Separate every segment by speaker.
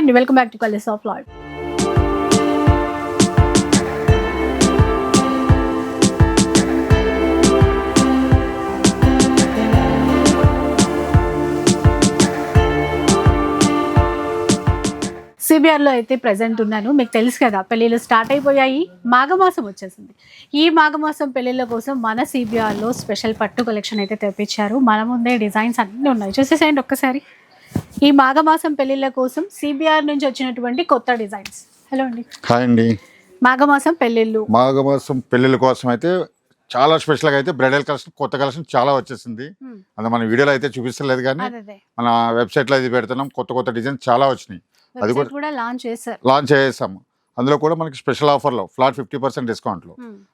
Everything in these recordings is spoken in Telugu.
Speaker 1: And welcome back to colours of life. సిబిఆర్లో అయితే ప్రజెంట్ ఉన్నాను. మీకు తెలుసు కదా, పెళ్ళిళ్ళు స్టార్ట్ అయిపోయాయి, మాఘమాసం వచ్చేసింది. ఈ మాఘమాసం పెళ్ళిళ్ళ కోసం మన సిబిఆర్లో స్పెషల్ పట్టు కలెక్షన్ అయితే తెప్పించారు. మన ముందే డిజైన్స్ అన్నీ ఉన్నాయి, చూసేసేయండి ఒక్కసారి. ఈ మాఘమాసం పెళ్ళిళ్ళ కోసం సిబిఆర్ నుంచి వచ్చినటువంటి కొత్త డిజైన్స్. హలో అండి.
Speaker 2: హాయ్ అండి.
Speaker 1: మాఘమాసం
Speaker 2: పెళ్ళిళ్ళ కోసం అయితే చాలా స్పెషల్గా అయితే బ్రైడల్ కలెక్షన్, కొత్త కలెక్షన్ చాలా వచ్చేసింది. అది మన వీడియోలో అయితే చూపిస్తలేదు, కానీ మన వెబ్సైట్లో అయితే పెడుతున్నాం. కొత్త డిజైన్ చాలా వచ్చినాయి. అది కూడా లాంచ్ చేసాము. అందులో కూడా మనకి స్పెషల్ ఆఫర్లో ఫ్లాట్ 50% డిస్కౌంట్లో.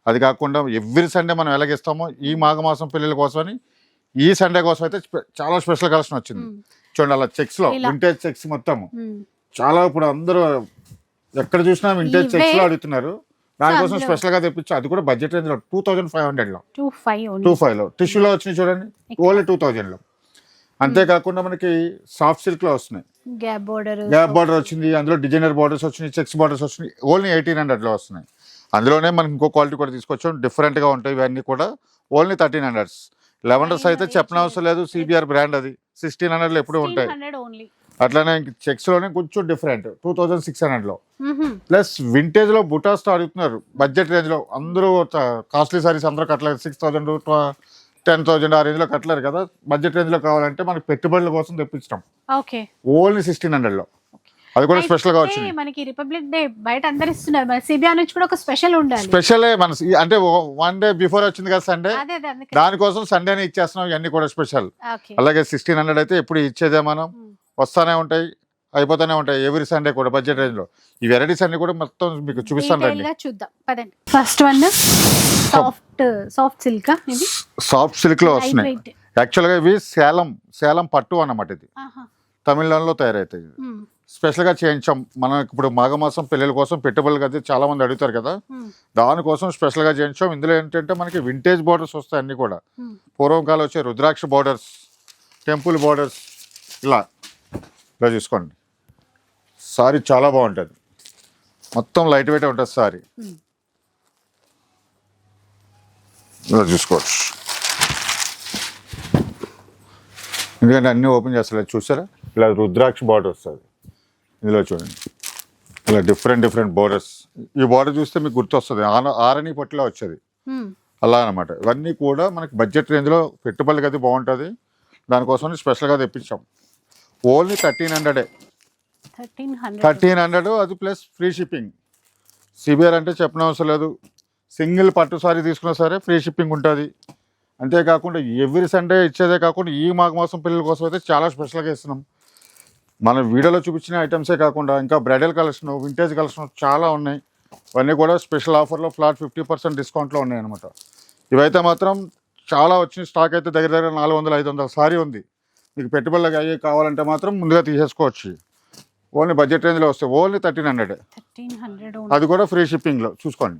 Speaker 2: అది కాకుండా ఎవ్రీ సండే మనం ఎలాగిస్తామో ఈ మాఘమాసం పెళ్ళిళ్ళ కోసమని ఈ సండే కోసం అయితే చాలా స్పెషల్ కలెక్షన్ వచ్చింది. చూడండి, అలా చెక్స్ లో వింటేజ్ చెక్స్ మొత్తం చాలా. ఇప్పుడు అందరూ ఎక్కడ చూసినా వింటేజ్ చెక్స్ లో అడుగుతున్నారు. దానికోసం స్పెషల్ గా తెప్పించు. అది కూడా బడ్జెట్ రేంజ్ లో 2500 లో 25 లో టిష్యూలో వచ్చినాయి. చూడండి, ఓన్లీ 2000 లో. అంతేకాకుండా మనకి సాఫ్ట్ సిల్క్ లో వస్తున్నాయి. గ్యాప్ బార్డర్ వచ్చింది, అందులో డిజైనర్ బార్డర్స్ వచ్చినాయి, చెక్స్ బార్డర్స్ వచ్చినాయి. ఓన్లీ 1800 లో వస్తున్నాయి. అందులోనే మనకి ఇంకో క్వాలిటీ కూడా తీసుకొచ్చాం, డిఫరెంట్ గా ఉంటాయి ఇవన్నీ కూడా. ఓన్లీ 1300. లెవెండర్స్ అయితే చెప్పనవసరం లేదు, సిబిఆర్ బ్రాండ్. అది 1600 లో ఎప్పుడు ఉంటాయి. అట్లానే చెక్స్ లోనే కొంచెం డిఫరెంట్ 2600 లో. ప్లస్ వింటేజ్ లో బుటాస్ అడుగుతున్నారు బడ్జెట్ రేంజ్ లో. అందరూ కాస్ట్లీ సారీస్ అందరూ కట్టలేదు, 6000 10,000 ఆ రేంజ్ లో కట్టలేరు కదా. బడ్జెట్ రేంజ్ లో కావాలంటే మనకి పెట్టుబడుల కోసం తెప్పించడం. ఓన్లీ 1600 లో. అది కూడా స్పెషల్ గా వచ్చింది.
Speaker 1: మనకి రిపబ్లిక్ డే బయట అందరు ఇస్తున్నారు, మన సిబిఆర్ నుంచి కూడా ఒక స్పెషల్ ఉండాలి.
Speaker 2: స్పెషలే మన అంటే 1 డే బిఫోర్ వచ్చింది కదా సండే, దానికోసం సండేనే ఇచ్చేస్తున్నాం. ఇవన్నీ కూడా స్పెషల్. అలాగే 1600 అయితే ఎప్పుడు ఇచ్చేదే మనం. వస్తానే ఉంటాయి, అయిపోతానే ఉంటాయి ఎవ్రీ సండే కూడా బడ్జెట్ రేంజ్ లో. ఈ వెరైటీస్ అన్ని కూడా మొత్తం మీకు చూపిస్తాను రండి.
Speaker 1: ఫస్ట్ వన్
Speaker 2: సాఫ్ట్ సిల్క్ లో వస్తున్నాయి. యాక్చువల్ గా ఇవి సేలం పట్టు అన్నమాట. ఇది తమిళనాడులో తయారవుతాయి. స్పెషల్ గా చేయించాం. మనకి ఇప్పుడు మాఘమాసం పెళ్ళిళ్ళ కోసం పెట్టుబడులు కదా చాలా మంది అడుగుతారు కదా, దానికోసం స్పెషల్ గా చేయించాం. ఇందులో ఏంటంటే మనకి వింటేజ్ బార్డర్స్ వస్తాయి అన్ని కూడా. పూర్వకాలం వచ్చే రుద్రాక్ష బార్డర్స్, టెంపుల్ బార్డర్స్, ఇలా చూసుకోండి. సారీ చాలా బాగుంటుంది, మొత్తం లైట్ వెయిట్ ఉంటుంది సారీ. ఇలా చూసుకోవచ్చు. ఎందుకంటే అన్నీ ఓపెన్ చేస్తారు, చూసారా? ఇలా రుద్రాక్ష బార్డర్ వస్తుంది ఇందులో. చూడండి, ఇలా డిఫరెంట్ బార్డర్స్. ఈ బార్డర్ చూస్తే మీకు గుర్తొస్తుంది, ఆరణి పట్టులో వచ్చేది అలా అనమాట. ఇవన్నీ కూడా మనకి బడ్జెట్ రేంజ్లో పెట్టుబడులకి అది బాగుంటుంది. దానికోసం స్పెషల్గా తెప్పించాం. ఓన్లీ 1300. అది ప్లస్ ఫ్రీ షిప్పింగ్. సిబిఆర్ అంటే చెప్పనవసరం లేదు. సింగిల్ పట్టు సారీ తీసుకున్నా సరే ఫ్రీ షిప్పింగ్ ఉంటుంది. అంతేకాకుండా ఎవ్రీ సండే ఇచ్చేదే కాకుండా ఈ మాఘమాసం పిల్లల కోసం అయితే చాలా స్పెషల్గా ఇస్తున్నాం. మన వీడియోలో చూపించిన ఐటమ్సే కాకుండా ఇంకా బ్రైడల్ కలెక్షన్, వింటేజ్ కలెక్షన్ చాలా ఉన్నాయి. ఇవన్నీ కూడా స్పెషల్ ఆఫర్లో ఫ్లాట్ 50% డిస్కౌంట్లో ఉన్నాయి అనమాట. ఇవైతే మాత్రం చాలా వచ్చిన స్టాక్ అయితే దగ్గర 400-500 సారీ ఉంది. మీకు పెట్టుబడులకు అయ్యి కావాలంటే మాత్రం ముందుగా తీసేసుకోవచ్చు. ఓన్లీ బడ్జెట్ రేంజ్లో వస్తాయి. ఓన్లీ 1300. అది కూడా ఫ్రీ షిప్పింగ్లో. చూసుకోండి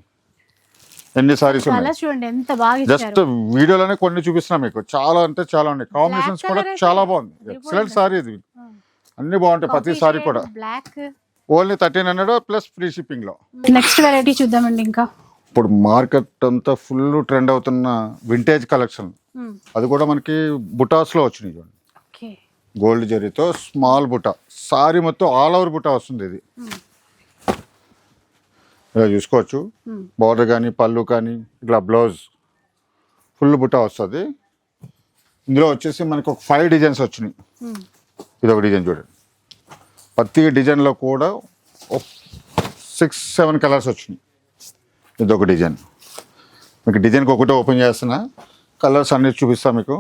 Speaker 2: ఎన్ని సారీస్ ఉన్నాయి. జస్ట్ వీడియోలోనే కొన్ని చూపిస్తున్నాం మీకు. చాలా అంటే చాలా ఉన్నాయి. కాంబినేషన్స్ కూడా చాలా బాగుంది. ఎక్సలెంట్ సారీ ఇది. అన్ని బాగుంటాయి ప్రతి సారీ కూడా. ఓన్లీ 1300 ప్లస్ ఫ్రీ షిప్పింగ్లో.
Speaker 1: నెక్స్ట్ వెరైటీ చూద్దామండి. ఇంకా
Speaker 2: ఇప్పుడు మార్కెట్ అంతా ఫుల్ ట్రెండ్ అవుతున్న వింటేజ్ కలెక్షన్. అది కూడా మనకి బుటాస్లో వచ్చినాయి. చూడండి, గోల్డ్ జరీతో స్మాల్ బుటా సారీ మొత్తం ఆల్ ఓవర్ బుటా వస్తుంది. ఇది ఇలా చూసుకోవచ్చు. బార్డర్ కానీ పళ్ళు కానీ ఇట్లా బ్లౌజ్ ఫుల్ బుటా వస్తుంది. ఇందులో వచ్చేసి మనకు ఒక 5 డిజైన్స్ వచ్చినాయి. ఇది ఒక డిజైన్ చూడండి. ప్రతి డిజైన్లో కూడా 6-7 కలర్స్ వచ్చినాయి. ఇది ఒక డిజైన్. మీకు డిజైన్కి ఒకటే ఓపెన్ చేస్తున్నా, కలర్స్ అన్ని చూపిస్తా మీకు.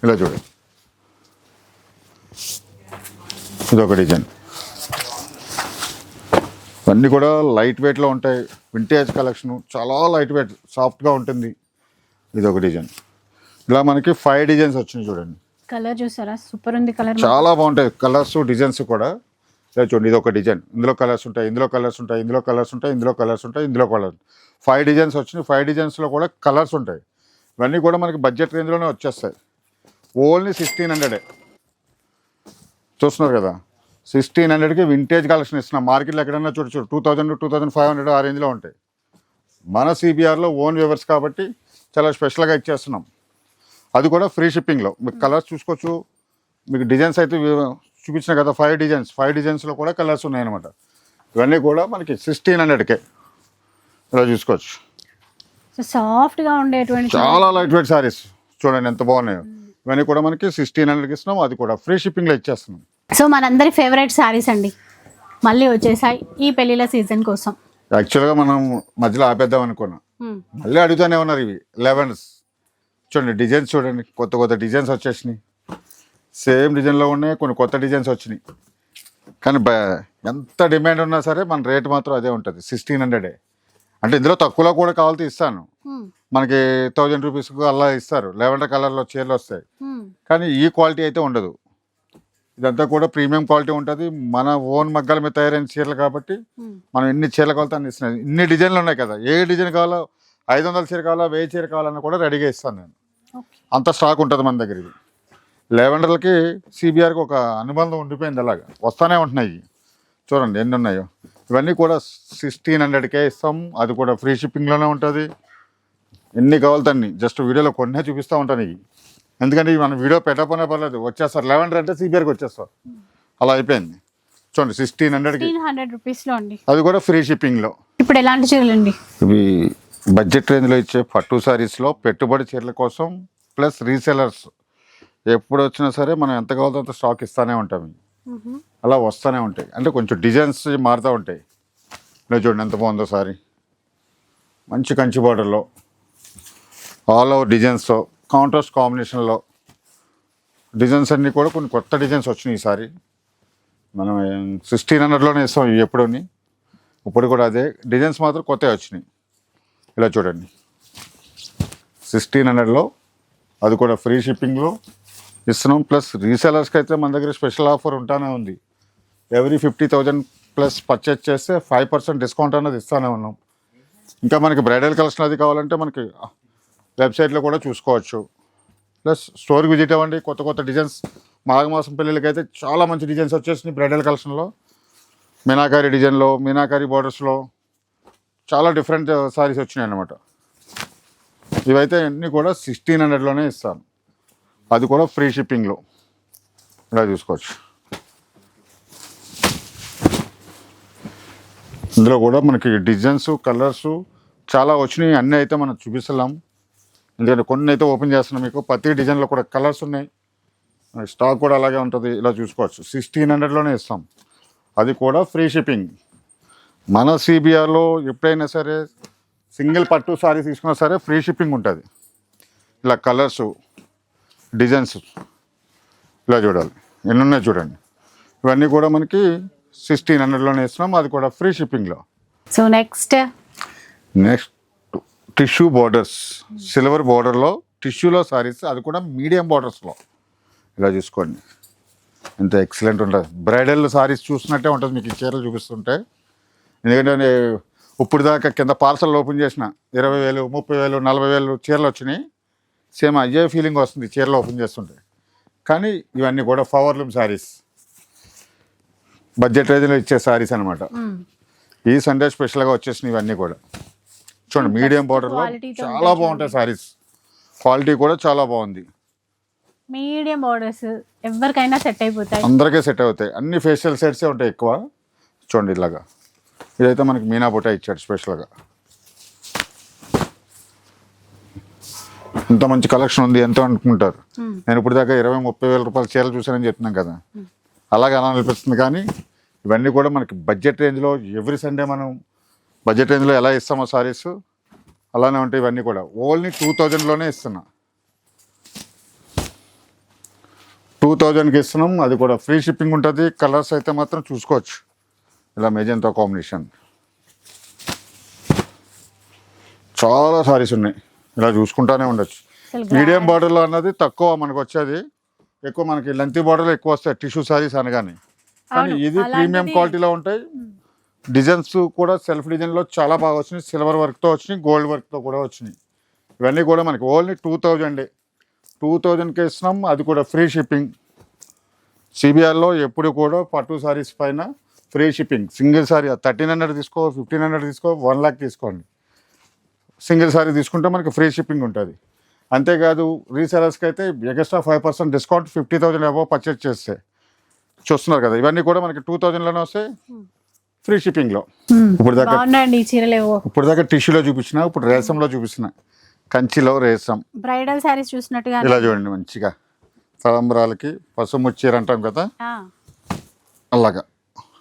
Speaker 2: ఇలా చూడండి, ఇది ఒక డిజైన్. ఇవన్నీ కూడా లైట్ వెయిట్లో ఉంటాయి. వింటేజ్ కలెక్షన్ చాలా లైట్ వెయిట్, సాఫ్ట్గా ఉంటుంది. ఇది ఒక డిజైన్. ఇలా మనకి 5 డిజైన్స్ వచ్చినాయి. చూడండి,
Speaker 1: కలర్ చూసారా, సూపర్ ఉంది కలర్.
Speaker 2: చాలా బాగుంటాయి కలర్స్, డిజైన్స్ కూడా. ఇలా చూడండి, ఇది ఒక డిజైన్. ఇందులో కలర్స్ ఉంటాయి, ఇందులో కలర్స్ ఉంటాయి, ఇందులో కలర్స్ ఉంటాయి, ఇందులో కలర్స్ ఉంటాయి, ఇందులో కలర్. 5 డిజైన్స్ వచ్చినాయి. 5 డిజైన్స్లో కూడా కలర్స్ ఉంటాయి. ఇవన్నీ కూడా మనకి బడ్జెట్ రేంజ్లోనే వచ్చేస్తాయి. ఓన్లీ 1600. చూస్తున్నారు కదా, 1600కి వింటేజ్ కలెక్షన్ ఇస్తున్నాం. మార్కెట్లో ఎక్కడైనా చూడు 2000 2500 ఆ రేంజ్లో ఉంటాయి. మన సిబిఆర్లో ఓన్ వ్యూవర్స్ కాబట్టి చాలా స్పెషల్గా ఇచ్చేస్తున్నాం. అది కూడా ఫ్రీ షిప్పింగ్లో. మీకు కలర్స్ చూసుకోవచ్చు. మీకు డిజైన్స్ అయితే చూపించిన కదా 5 డిజైన్స్లో కూడా కలర్స్ ఉన్నాయన్నమాట. ఇవన్నీ కూడా మనకి 1600కే ఇలా చూసుకోవచ్చు.
Speaker 1: సాఫ్ట్గా ఉండేటువంటి
Speaker 2: చాలా లైట్ వెయిట్ సారీస్ చూడండి ఎంత బాగున్నాయో. ఇవన్నీ కూడా మనకి 1600కి ఇస్తున్నాం. అది కూడా ఫ్రీ షిప్పింగ్లో ఇచ్చేస్తున్నాం.
Speaker 1: సో మనందరి ఫేవరెట్ శారీస్ అండి మళ్ళీ వచ్చేసాయి ఈ పెళ్ళిళ్ళ సీజన్ కోసం.
Speaker 2: యాక్చువల్గా మనం మధ్యలో ఆపేద్దాం అనుకున్నాం, మళ్ళీ అడుగుతూనే ఉన్నారు. ఇవి 11s చూడండి, డిజైన్స్ చూడండి, కొత్త డిజైన్స్ వచ్చేసినాయి. సేమ్ డిజైన్లో ఉన్నాయి, కొన్ని కొత్త డిజైన్స్ వచ్చినాయి. కానీ ఎంత డిమాండ్ ఉన్నా సరే మన రేట్ మాత్రం అదే ఉంటుంది 1600. అంటే ఇందులో తక్కువలో కూడా కావాలితే ఇస్తాను. మనకి 1000 రూపీస్కు అలా ఇస్తారు. లెవెండర్ కలర్లో చీరలు వస్తాయి, కానీ ఈ క్వాలిటీ అయితే ఉండదు. ఇదంతా కూడా ప్రీమియం క్వాలిటీ ఉంటుంది. మన ఓన్ మగ్గాల మీద తయారైన చీరలు కాబట్టి మనం ఎన్ని చీరలు కావాలితే అన్ని ఇస్తున్నాం. ఇన్ని డిజైన్లు ఉన్నాయి కదా, ఏ డిజైన్ కావాలో 500 చీర కావాలా 1000 చీర కావాలన్నా కూడా రెడీగా ఇస్తాను నేను. అంత స్టాక్ ఉంటుంది మన దగ్గర. ఇది లెవెండర్లకి సిబిఆర్కి ఒక అనుబంధం ఉండిపోయింది, అలాగా వస్తూనే ఉంటున్నాయి. చూడండి ఎన్ని ఉన్నాయో. ఇవన్నీ కూడా 1600కే ఇస్తాం. అది కూడా ఫ్రీ షిప్పింగ్లోనే ఉంటుంది. ఎన్ని కావాలితే అన్ని జస్ట్ వీడియోలో కొన్నే చూపిస్తూ ఉంటాను. ఇవి ఎందుకంటే మనం వీడియో పెట్టకపోయినా పర్లేదు, వచ్చేస్తారు. లెవెండర్ అంటే సిబిఆర్కి వచ్చేస్తారు. అలా అయిపోయింది. చూడండి 1600
Speaker 1: రూపీస్లో అండి.
Speaker 2: అది కూడా ఫ్రీ షిప్పింగ్లో.
Speaker 1: ఇప్పుడు ఎలాంటి చీరలు అండి
Speaker 2: ఇవి? బడ్జెట్ రేంజ్లో ఇచ్చే పట్టు సారీస్లో పెట్టుబడి చీరల కోసం ప్లస్ రీసెలర్స్. ఎప్పుడు వచ్చినా సరే మనం ఎంత కావాలో అంత స్టాక్ ఇస్తూనే ఉంటాం. అలా వస్తూనే ఉంటాయి. అంటే కొంచెం డిజైన్స్ మారుతూ ఉంటాయి. ఇలా చూడండి ఎంత బాగుందో సారీ. మంచి కంచి బార్డర్లో ఆల్ ఓవర్ డిజైన్స్తో కాంట్రాస్ట్ కాంబినేషన్లో డిజైన్స్ అన్నీ కూడా కొన్ని కొత్త డిజైన్స్ వచ్చినాయి ఈసారి. మనం 1600లోనే ఇస్తాం ఇవి ఎప్పుడూని. ఇప్పుడు కూడా అదే డిజైన్స్ మాత్రం కొత్తవి వచ్చినాయి. ఇలా చూడండి 1600లో, అది కూడా ఫ్రీ షిప్పింగ్లో ఇస్తున్నాం. ప్లస్ రీసెలర్స్కి అయితే మన దగ్గర స్పెషల్ ఆఫర్ ఉంటానే ఉంది. ఎవ్రీ 50,000 ప్లస్ పర్చేజ్ చేస్తే 5% డిస్కౌంట్ అన్నది ఇస్తూనే ఉన్నాం. ఇంకా మనకి బ్రైడల్ కలెక్షన్ అది కావాలంటే మనకి వెబ్సైట్లో కూడా చూసుకోవచ్చు. ప్లస్ స్టోర్కి విజిట్ అవ్వండి. కొత్త డిజైన్స్ మాఘమాసం పెళ్ళిళ్ళకి అయితే చాలా మంచి డిజైన్స్ వచ్చేసినాయి. బ్రైడల్ కలెక్షన్లో మీనాకారి డిజైన్లో, మీనాకారి బార్డర్స్లో చాలా డిఫరెంట్ సారీస్ వచ్చినాయి అన్నమాట. ఇవైతే అన్నీ కూడా 1600లోనే ఇస్తాను. అది కూడా ఫ్రీ షిప్పింగ్లో. ఇలా చూసుకోవచ్చు. ఇందులో కూడా మనకి డిజైన్స్ కలర్స్ చాలా వచ్చినాయి. అన్నీ అయితే మనం చూపిస్తున్నాం, ఎందుకంటే కొన్ని అయితే ఓపెన్ చేస్తున్నాం. మీకు ప్రతి డిజైన్లో కూడా కలర్స్ ఉన్నాయి. స్టాక్ కూడా అలాగే ఉంటుంది. ఇలా చూసుకోవచ్చు. 1600లోనే ఇస్తాం. అది కూడా ఫ్రీ షిప్పింగ్. మన సిబిఆర్లో ఎప్పుడైనా సరే సింగిల్ పట్టు సారీ తీసుకున్నా సరే ఫ్రీ షిప్పింగ్ ఉంటుంది. ఇలా కలర్స్ డిజైన్స్ ఇలా చూడాలి, ఎన్ని ఉన్నాయి చూడండి. ఇవన్నీ కూడా మనకి 1600లోనే ఇస్తున్నాం. అది కూడా ఫ్రీ షిప్పింగ్లో.
Speaker 1: So next
Speaker 2: tissue borders, silver బార్డర్లో టిష్యూలో సారీస్, అది కూడా మీడియం బార్డర్స్లో. ఇలా చూసుకోండి ఎంత ఎక్సలెంట్ ఉంటుంది. బ్రైడల్ సారీస్ చూసినట్టే ఉంటుంది మీకు ఈ చీరలు చూపిస్తుంటే. ఎందుకంటే ఇప్పుడు దాకా కింద పార్సల్ ఓపెన్ చేసిన 20,000 30,000 40,000 చీరలు వచ్చినాయి. సేమ్ అయ్యే ఫీలింగ్ వస్తుంది చీరలు ఓపెన్ చేస్తుంటే. కానీ ఇవన్నీ కూడా పవర్లూమ్ సారీస్, బడ్జెట్ రేంజ్లో ఇచ్చే సారీస్ అనమాట. ఈ సండే స్పెషల్గా వచ్చేసినాయి ఇవన్నీ కూడా. చూడండి మీడియం బార్డర్లో చాలా బాగుంటాయి సారీస్. క్వాలిటీ కూడా చాలా బాగుంది.
Speaker 1: మీడియం బార్డర్స్ ఎవరికైనా సెట్ అయిపోతాయి,
Speaker 2: అందరికీ సెట్ అవుతాయి. అన్ని ఫేషియల్ సెట్సే ఉంటాయి ఎక్కువ. చూడండి ఇలాగా. ఇదైతే మనకి మీనా బుట్ట ఇచ్చాడు స్పెషల్గా. ఇంత మంచి కలెక్షన్ ఉంది ఎంతో అనుకుంటారు. నేను ఇప్పుడు దాకా 20-30 వేల రూపాయల చీరలు చూసానని చెప్తున్నాను కదా, అలాగే అలా అనిపిస్తుంది. కానీ ఇవన్నీ కూడా మనకి బడ్జెట్ రేంజ్లో ఎవ్రీ సండే మనం బడ్జెట్ రేంజ్లో ఎలా ఇస్తామో సారీస్ అలానే ఉంటాయి. ఇవన్నీ కూడా ఓన్లీ 2000లోనే ఇస్తున్నా. 2000కి ఇస్తున్నాం. అది కూడా ఫ్రీ షిప్పింగ్ ఉంటుంది. కలర్స్ అయితే మాత్రం చూసుకోవచ్చు. ఇలా మెజెంటా కాంబినేషన్ చాలా సారీస్ ఉన్నాయి. ఇలా చూసుకుంటానే ఉండొచ్చు. మీడియం బార్డర్లో అన్నది తక్కువ మనకు వచ్చేది, ఎక్కువ మనకి లెంతీ బార్డర్లో ఎక్కువ వస్తాయి టిష్యూ సారీస్ అనగానే. కానీ ఇది ప్రీమియం క్వాలిటీలో ఉంటాయి. డిజైన్స్ కూడా సెల్ఫ్ డిజైన్లో చాలా బాగా వచ్చినాయి. సిల్వర్ వర్క్తో వచ్చినాయి, గోల్డ్ వర్క్తో కూడా వచ్చినాయి. ఇవన్నీ కూడా మనకి ఓన్లీ 2000 2000కే ఇస్తున్నాం. అది కూడా ఫ్రీ షిప్పింగ్. సిబిఆర్లో ఎప్పుడు కూడా పట్టు సారీస్ పైన ఫ్రీ షిప్పింగ్. సింగిల్ సారీ 1300 తీసుకో, 1500 తీసుకో, 1 lakh తీసుకోండి. సింగిల్ సారీ తీసుకుంటే మనకి ఫ్రీ షిప్పింగ్ ఉంటుంది. అంతేకాదు రీసెలర్స్కి అయితే ఎక్స్ట్రా 5% డిస్కౌంట్ 50,000 అబవ్ పర్చేస్ చేస్తే. చూస్తున్నారు కదా, ఇవన్నీ కూడా మనకి 2000లోనే వస్తాయి ఫ్రీ షిప్పింగ్లో. ఇప్పుడు దాకా టిష్యూలో చూపించిన, ఇప్పుడు రేసంలో చూపిస్తున్న. కంచిలో రేసం
Speaker 1: బ్రైడల్ సారీస్ చూసినట్టుగా
Speaker 2: ఇలా చూడండి, మంచిగా తలంబ్రాలకి పసుపు చీర అంటాం కదా, అలాగా.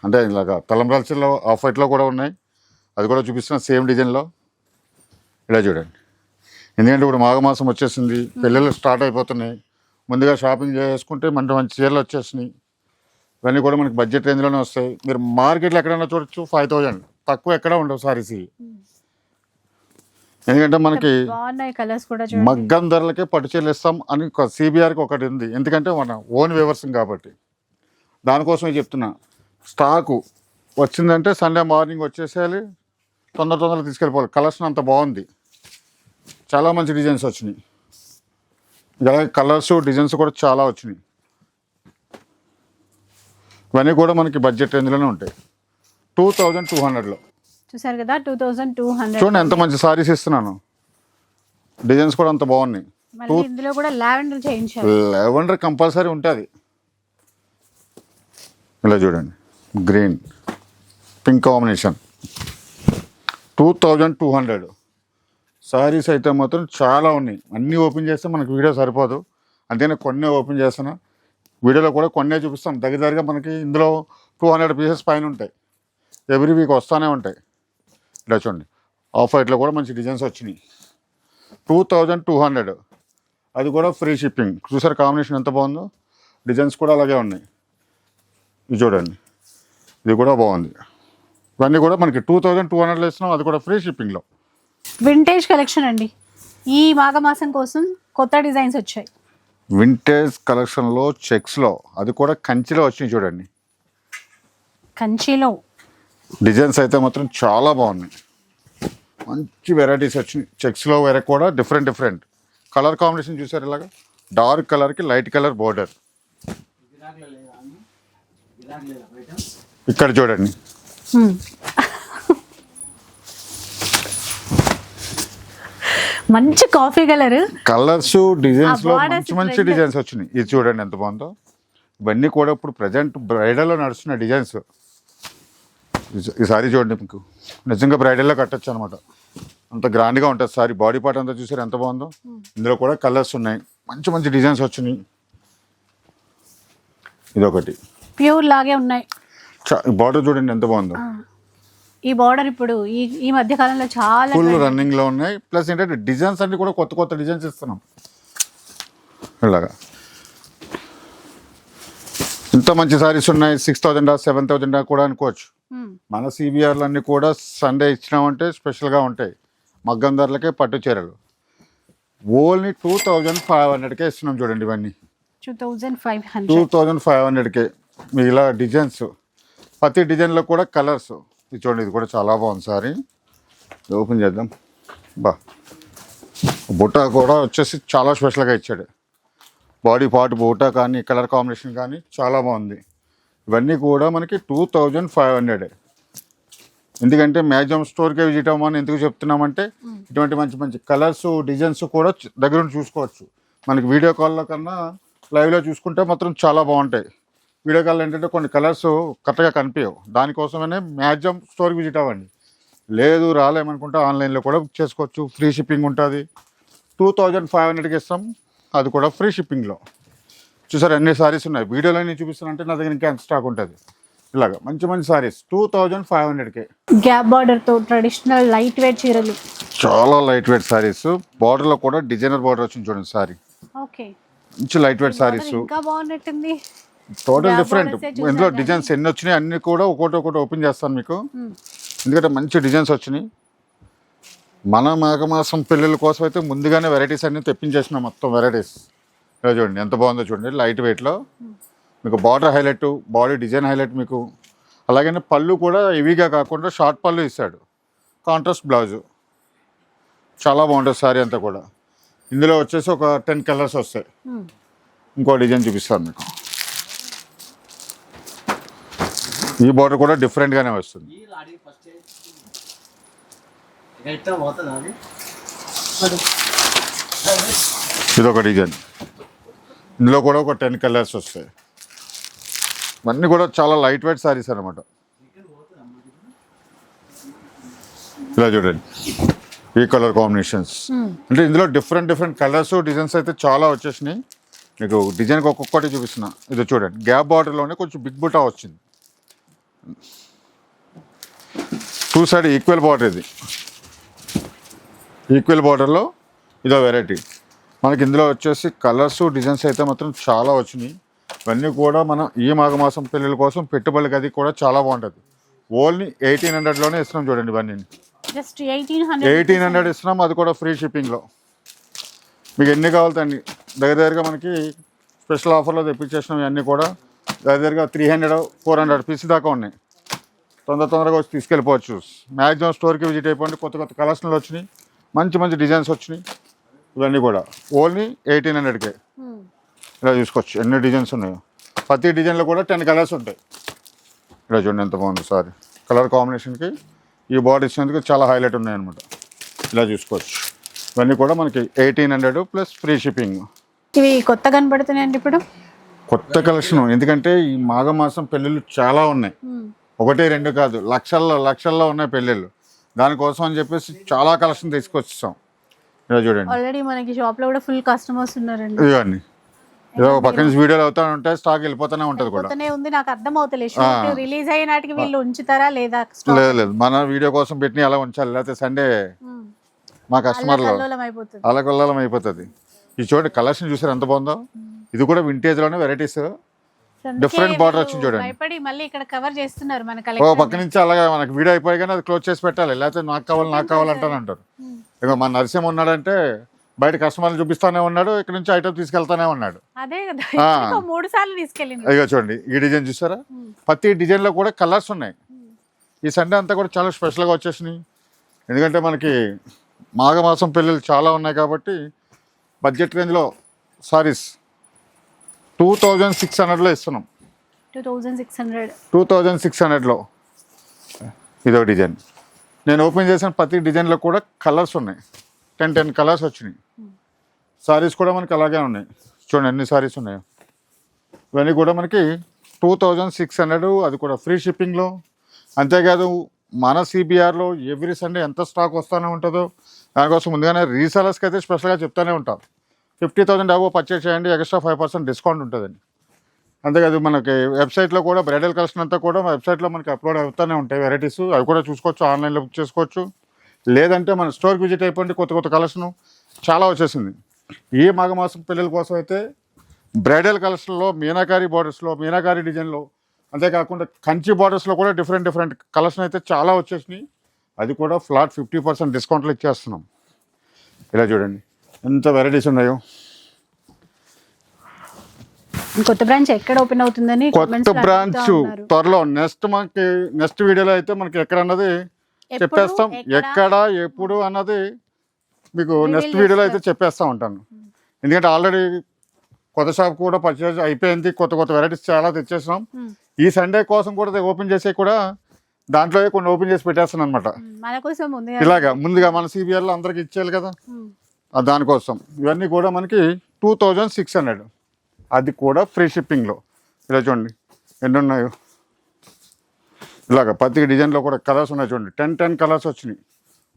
Speaker 2: అంటే ఇలాగా తలంబ్రాల చీరలో ఆఫ్ వైట్లో కూడా ఉన్నాయి, అది కూడా చూపిస్తున్న సేమ్ డిజైన్లో. ఇలా చూడండి, ఎందుకంటే ఇప్పుడు మాఘమాసం వచ్చేసింది, పెళ్ళిళ్ళు స్టార్ట్ అయిపోతున్నాయి. ముందుగా షాపింగ్ చేసుకుంటే మంచి మంచి చీరలు వచ్చేసినాయి. ఇవన్నీ కూడా మనకి బడ్జెట్ రేంజ్లోనే వస్తాయి. మీరు మార్కెట్లో ఎక్కడైనా చూడొచ్చు 5,000 తక్కువ ఎక్కడ ఉండవు సారీస్. ఎందుకంటే మనకి మగ్గం ధరలకే పట్టు చీరలు ఇస్తాం అని సిబిఆర్కి ఒకటి ఉంది. ఎందుకంటే మన ఓన్ వ్యవర్సింగ్ కాబట్టి దానికోసమే చెప్తున్నా. స్టాకు వచ్చిందంటే సండే మార్నింగ్ వచ్చేసేయాలి, తొందరగా తీసుకెళ్ళిపోవాలి. కలెక్షన్ అంత బాగుంది, చాలా మంచి డిజైన్స్ వచ్చినాయి. అలాగే కలర్స్ డిజైన్స్ కూడా చాలా వచ్చినాయి. ఇవన్నీ కూడా మనకి బడ్జెట్ రేంజ్లోనే ఉంటాయి. 2200లో
Speaker 1: చూసారు కదా, 2200.
Speaker 2: చూడండి ఎంత మంచి సారీస్ ఇస్తున్నాను, డిజైన్స్ కూడా అంత బాగున్నాయి.
Speaker 1: ఇందులో కూడా లావెండర్ చేయించారు.
Speaker 2: లావెండర్ కంపల్సరీ ఉంటుంది. ఇలా చూడండి, గ్రీన్ పింక్ కాంబినేషన్ 2200. సారీస్ అయితే మాత్రం చాలా ఉన్నాయి. అన్నీ ఓపెన్ చేస్తే మనకి వీడియో సరిపోదు, అంతేనే కొన్ని ఓపెన్ చేస్తున్నా. వీడియోలో కూడా కొన్నే చూపిస్తాం. దగ్గరగా మనకి ఇందులో 200 పీసెస్ పైన ఉంటాయి. ఎవ్రీ వీక్ వస్తూనే ఉంటాయి. ఇలా చూడండి, ఆఫ్ వైట్లో కూడా మంచి డిజైన్స్ వచ్చినాయి. 2200, అది కూడా ఫ్రీ షిప్పింగ్. చూసారు కాంబినేషన్ ఎంత బాగుందో, డిజైన్స్ కూడా అలాగే ఉన్నాయి. ఇది చూడండి, ఇది కూడా బాగుంది. ఇవన్నీ కూడా మనకి 2200లో ఇస్తున్నాం, అది కూడా ఫ్రీ షిప్పింగ్లో.
Speaker 1: వింటేజ్ కలెక్షన్ అండి, ఈ మాఘమాసం కోసం కొత్త డిజైన్స్ వచ్చాయి.
Speaker 2: వింటేజ్ కలెక్షన్లో చెక్స్లో, అది కూడా కంచిలో వచ్చినాయి. చూడండి,
Speaker 1: కంచిలో
Speaker 2: డిజైన్స్ అయితే మాత్రం చాలా బాగున్నాయి. మంచి వెరైటీస్ వచ్చినాయి. చెక్స్లో వేరే కూడా డిఫరెంట్ కలర్ కాంబినేషన్ చూసారు. ఇలాగా డార్క్ కలర్కి లైట్ కలర్ బోర్డర్. ఇక్కడ చూడండి,
Speaker 1: మంచి కాఫీ
Speaker 2: కలర్స్ డిజైన్స్ లో మంచి డిజైన్స్ వచ్చినాయి. ఇది చూడండి ఎంత బాగుందో. ఇవన్నీ కూడా ఇప్పుడు ప్రజెంట్ బ్రైడల్లో నడుస్తున్న డిజైన్స్. ఈ సారీ చూడండి, మీకు నిజంగా బ్రైడల్లో కట్టచ్చు అనమాట, అంత గ్రాండ్గా ఉంటుంది సారీ. బాడీ పార్ట్ అంతా చూసారు ఎంత బాగుందో. ఇందులో కూడా కలర్స్ ఉన్నాయి, మంచి డిజైన్స్ వచ్చినాయి. ఇదొకటి
Speaker 1: ప్యూర్ లాగే ఉన్నాయి.
Speaker 2: బార్డర్ చూడండి ఎంత బాగుందో.
Speaker 1: ఈ బార్డర్ ఇప్పుడు ఈ మధ్య కాలంలో చాలా
Speaker 2: ఫుల్ రన్నింగ్ లో ఉన్నాయి. ప్లస్ ఏంటంటే డిజైన్స్ అన్ని కూడా కొత్త డిజైన్స్ ఇస్తున్నాం. ఇలాగా ఇంత మంచి సారీస్ ఉన్నాయి. 6,000 7,000 కూడా అనుకోవచ్చు. మన సిబిఆర్లు అన్నీ కూడా సండే ఇచ్చినామంటే స్పెషల్గా ఉంటాయి. మగ్గం ధరలకే పట్టు చీరలు ఓన్లీ 2,500కే ఇస్తున్నాం. చూడండి, ఇవన్నీ 2,500కే. మీ ఇలా డిజైన్స్, ప్రతి డిజైన్లో కూడా కలర్స్. ఇది చూడండి, ఇది కూడా చాలా బాగుంది సారీ. ఓపెన్ చేద్దాం. బుట్ట కూడా వచ్చేసి చాలా స్పెషల్గా ఇచ్చాడు. బాడీ పార్ట్ బుట్ట కానీ కలర్ కాంబినేషన్ కానీ చాలా బాగుంది. ఇవన్నీ కూడా మనకి 2,500. ఎందుకంటే మ్యాక్సిమం స్టోర్కే విజిట్ అవ్వమని ఎందుకు చెప్తున్నామంటే ఇటువంటి మంచి కలర్స్ డిజైన్స్ కూడా దగ్గర నుండి చూసుకోవచ్చు. మనకి వీడియో కాల్లో కన్నా లైవ్లో చూసుకుంటే మాత్రం చాలా బాగుంటాయి. వీడియో కాల్ ఏంటంటే కొన్ని కలర్స్ కరెక్ట్గా కనిపించవు. దానికోసమనే మ్యాక్సిమం స్టోర్కి విజిట్ అవ్వండి. లేదు రాలేమనుకుంటే ఆన్లైన్లో కూడా బుక్ చేసుకోవచ్చు. ఫ్రీ షిప్పింగ్ ఉంటుంది. 2,500కి ఇస్తాం, అది కూడా ఫ్రీ షిప్పింగ్లో. చూసారు అన్ని సారీస్ ఉన్నాయి. వీడియోలో నేను చూపిస్తానంటే నా దగ్గర ఇంకా ఎంత స్టాక్ ఉంటుంది. ఇలాగా మంచి సారీస్ 2,500కే.
Speaker 1: గ్యాప్ బార్డర్తో ట్రెడిషనల్ లైట్ వెయిట్ చీరలు,
Speaker 2: చాలా లైట్ వెయిట్ సారీస్. బార్డర్లో కూడా డిజైనర్ బార్డర్ వచ్చింది చూడండి సారీ.
Speaker 1: ఓకే,
Speaker 2: మంచి లైట్ వెయిట్ సారీస్.
Speaker 1: ఇంకా బాగున్నట్టుంది.
Speaker 2: Total different. ఇందులో డిజైన్స్ ఎన్ని వచ్చినాయి అన్ని కూడా ఒకటి ఓపెన్ చేస్తాను మీకు. ఎందుకంటే మంచి డిజైన్స్ వచ్చినాయి. మన మాఘమాసం పిల్లల కోసం అయితే ముందుగానే వెరైటీస్ అన్ని తెప్పించేసినాం. మొత్తం వెరైటీస్ ఇలా చూడండి ఎంత బాగుందో చూడండి. లైట్ వెయిట్లో మీకు border highlight, body design highlight మీకు. అలాగే పళ్ళు కూడా హెవీగా కాకుండా షార్ట్ పళ్ళు ఇస్తాడు. కాంట్రాస్ట్ బ్లౌజు చాలా బాగుంటుంది సారీ అంతా కూడా. ఇందులో వచ్చేసి ఒక 10 కలర్స్ వస్తాయి. ఇంకో డిజైన్ చూపిస్తాను మీకు. ఈ బార్డర్ కూడా డిఫరెంట్ గానే వస్తుంది. ఇది ఒక డిజైన్, ఇందులో కూడా ఒక 10 కలర్స్ వస్తాయి. ఇవన్నీ కూడా చాలా లైట్ వెయిట్ సారీస్ అనమాట. ఇలా చూడండి ఈ కలర్ కాంబినేషన్స్, అంటే ఇందులో డిఫరెంట్ కలర్స్ డిజైన్స్ అయితే చాలా వచ్చేసినాయి. మీకు డిజైన్కి ఒక్కొక్కటి చూపిస్తున్నా. ఇది చూడండి గ్యాప్ బార్డర్లోనే కొంచెం బిగ్ బుటా వచ్చింది. 2 సైడ్ ఈక్వల్ బార్డర్, ఇది ఈక్వల్ బార్డర్లో ఇదో వెరైటీ. మనకి ఇందులో వచ్చేసి కలర్స్ డిజైన్స్ అయితే మాత్రం చాలా వచ్చినాయి. ఇవన్నీ కూడా మనం ఈ మాఘమాసం పెళ్ళిళ్ళ కోసం పెట్టుబడికి అది కూడా చాలా బాగుంటుంది. ఓన్లీ 1800లోనే ఇస్తున్నాం చూడండి. ఇవన్నీ
Speaker 1: జస్ట్ 1800
Speaker 2: ఇస్తున్నాం, అది కూడా ఫ్రీ షిప్పింగ్లో. మీకు ఎన్ని కావాలండి దగ్గరగా మనకి స్పెషల్ ఆఫర్లో తెప్పించేసినాం. ఇవన్నీ కూడా దగ్గరగా 300-400 పీస్ దాకా ఉన్నాయి. తొందరగా వచ్చి తీసుకెళ్ళిపోవచ్చు. మ్యాక్సిమం స్టోర్కి విజిట్ అయిపోండి. కొత్త కలెక్షన్లు వచ్చినాయి, మంచి డిజైన్స్ వచ్చినాయి. ఇవన్నీ కూడా ఓన్లీ 1800కే. ఇలా చూసుకోవచ్చు ఎన్ని డిజైన్స్ ఉన్నాయో. ప్రతి డిజైన్లో కూడా 10 కలర్స్ ఉంటాయి. ఇలా చూడండి ఎంత బాగుంది సారీ. కలర్ కాంబినేషన్కి ఈ బార్డర్ ఇచ్చినందుకు చాలా హైలైట్ ఉన్నాయన్నమాట. ఇలా చూసుకోవచ్చు. ఇవన్నీ కూడా మనకి 1800 ప్లస్ ఫ్రీ షిప్పింగ్.
Speaker 1: ఇవి కొత్త కనబడుతున్నాయండి ఇప్పుడు,
Speaker 2: కొత్త కలెక్షన్. ఎందుకంటే ఈ మాఘమాసం పెళ్ళిళ్ళు చాలా ఉన్నాయి, 1-2 కాదు, లక్షల్లో ఉన్నాయి పెళ్ళిళ్ళు. దానికోసం అని చెప్పేసి చాలా కలెక్షన్ తీసుకొచ్చాం. ఇలా చూడండి
Speaker 1: ఆల్రెడీ మనకి షాప్ లో కూడా ఫుల్ కస్టమర్స్ ఉన్నారండి.
Speaker 2: ఇవన్నీ ఏదో పక్క నుంచి వీడియోలు అవుతా ఉంటాయి, స్టాక్ వెళ్ళిపోతూనే ఉంటుంది కూడా.
Speaker 1: ఉంది, నాకు అర్థం అవుతలేదు రిలీజ్ అయినాటికి వీళ్ళు ఉంచుతారా లేదా.
Speaker 2: లేదు మన వీడియో కోసం పెట్టి అలా ఉంచాలి, లేకపోతే సండే మా కస్టమర్లు అలకొల్లం అయిపోతుంది. ఈ చూడండి కలెక్షన్ చూసారు ఎంత బాగుందో. ఇది కూడా వింటేజ్ లోనే వెరైటీస్, డిఫరెంట్ బార్డర్ వచ్చింది చూడండి.
Speaker 1: మళ్ళీ ఇక్కడ కవర్ చేస్తున్నారు మన
Speaker 2: పక్క నుంచి అలాగే మనకి వీడియో అయిపోయి కానీ అది క్లోజ్ చేసి పెట్టాలి, లేకపోతే నాకు కావాలంటాను అంటారు. ఇక మన నరసింహ ఉన్నాడంటే బయట కస్టమర్లు చూపిస్తానే ఉన్నాడు, ఇక్కడ నుంచి ఐటమ్ తీసుకెళ్తానే ఉన్నాడు.
Speaker 1: అదే కదా 3 సార్లు తీసుకెళ్ళింది.
Speaker 2: ఇక చూడండి ఈ డిజైన్ చూసారా, ప్రతి డిజైన్ లో కూడా కలర్స్ ఉన్నాయి. ఈ సండే అంతా కూడా చాలా స్పెషల్గా వచ్చేసినాయి. ఎందుకంటే మనకి మాఘమాసం పెళ్ళిళ్ళు చాలా ఉన్నాయి కాబట్టి బడ్జెట్ రేంజ్లో సారీస్ 2600లో ఇస్తున్నాం. 2600లో ఇదో డిజైన్. నేను ఓపెన్ చేసిన ప్రతి డిజైన్లో కూడా కలర్స్ ఉన్నాయి, 10 కలర్స్ వచ్చినాయి. సారీస్ కూడా మనకి అలాగే ఉన్నాయి. చూడండి ఎన్ని సారీస్ ఉన్నాయో. ఇవన్నీ కూడా మనకి 2600, అది కూడా ఫ్రీ షిప్పింగ్లో. అంతేకాదు మన సిబిఆర్లో ఎవ్రీ సండే ఎంత స్టాక్ వస్తూనే ఉంటుందో దానికోసం ముందుగానే రీసెలర్స్కి అయితే స్పెషల్గా చెప్తూనే ఉంటాం. 50,000 అబో పర్చేస్ చేయండి, ఎక్స్ట్రా 5% డిస్కౌంట్ ఉంటుందండి. అంతేకాదు మనకి వెబ్సైట్లో కూడా బ్రైడల్ కలెక్షన్ అంతా కూడా వెబ్సైట్లో మనకి అప్లోడ్ అవుతూనే ఉంటాయి వెరైటీస్. అవి కూడా చూసుకోవచ్చు, ఆన్లైన్లో బుక్ చేసుకోవచ్చు. లేదంటే మన స్టోర్కి విజిట్ అయిపోయింది, కొత్త కలెక్షన్ చాలా వచ్చేసింది. ఈ మాఘమాసం పిల్లల కోసం అయితే బ్రైడల్ కలెక్షన్లో మీనాకారి బార్డర్స్లో, మీనాకారి డిజైన్లో, అంతేకాకుండా కంచి బార్డర్స్లో కూడా డిఫరెంట్ కలెక్షన్ అయితే చాలా వచ్చేసినాయి. అది కూడా ఫ్లాట్ 50% డిస్కౌంట్లు ఇచ్చేస్తున్నాం. ఇలా చూడండి ఎంత వెరైటీస్ ఉన్నాయో.
Speaker 1: కొత్త బ్రాంచ్ ఎక్కడ ఓపెన్ అవుతుందని,
Speaker 2: కొత్త బ్రాంచ్ త్వరలో నెక్స్ట్ వీడియోలో అయితే మనకి ఎక్కడ అన్నది చెప్పేస్తాం. ఎక్కడ ఎప్పుడు అన్నది మీకు నెక్స్ట్ వీడియోలో అయితే చెప్పేస్తూ ఉంటాను. ఎందుకంటే ఆల్రెడీ కొత్త షాప్ కూడా పర్చేజ్ అయిపోయింది, కొత్త వెరైటీస్ చాలా తెచ్చేసినాం. ఈ సండే కోసం కూడా ఓపెన్ చేసే కూడా దాంట్లో కొన్ని ఓపెన్ చేసి పెట్టేస్తాను అనమాట. ఇలాగా ముందుగా మన సిబిఆర్లో అందరికి ఇచ్చేయాలి కదా, దానికోసం. ఇవన్నీ కూడా మనకి 2600, అది కూడా ఫ్రీ షిప్పింగ్లో. ఇలా చూడండి ఎన్ని ఉన్నాయో. ఇలాగ ప్రతి డిజైన్లో కూడా కలర్స్ ఉన్నాయి చూడండి. 10 కలర్స్ వచ్చినాయి,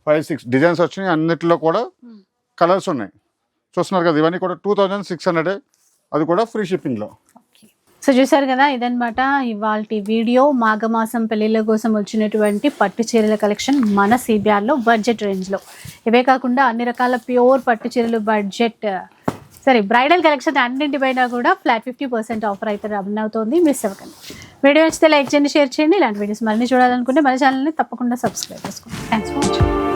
Speaker 2: 5-6 డిజైన్స్ వచ్చినాయి. అన్నిటిలో కూడా కలర్స్ ఉన్నాయి, చూస్తున్నారు కదా. ఇవన్నీ కూడా 2600, అది కూడా ఫ్రీ షిప్పింగ్లో.
Speaker 1: సో చూసారు కదా, ఇదనమాట ఇవాల్టి వీడియో. మాఘమాసం పెళ్ళిళ్ళ కోసం వచ్చినటువంటి పట్టు చీరల కలెక్షన్ మన సిబిఆర్లో బడ్జెట్ రేంజ్లో. ఇవే కాకుండా అన్ని రకాల ప్యూర్ పట్టు చీరలు బడ్జెట్ బ్రైడల్ కలెక్షన్ అన్నింటిపైన కూడా ఫ్లాట్ 50% ఆఫర్ అయితే రన్ అవుతుంది. మిస్ అవ్వకండి. వీడియో నచ్చితే లైక్ చేయండి, షేర్ చేయండి. ఇలాంటి వీడియోస్ మళ్ళీ చూడాలనుకుంటే మన ఛానల్ని తప్పకుండా సబ్స్క్రైబ్ చేసుకోండి. Thanks for watching.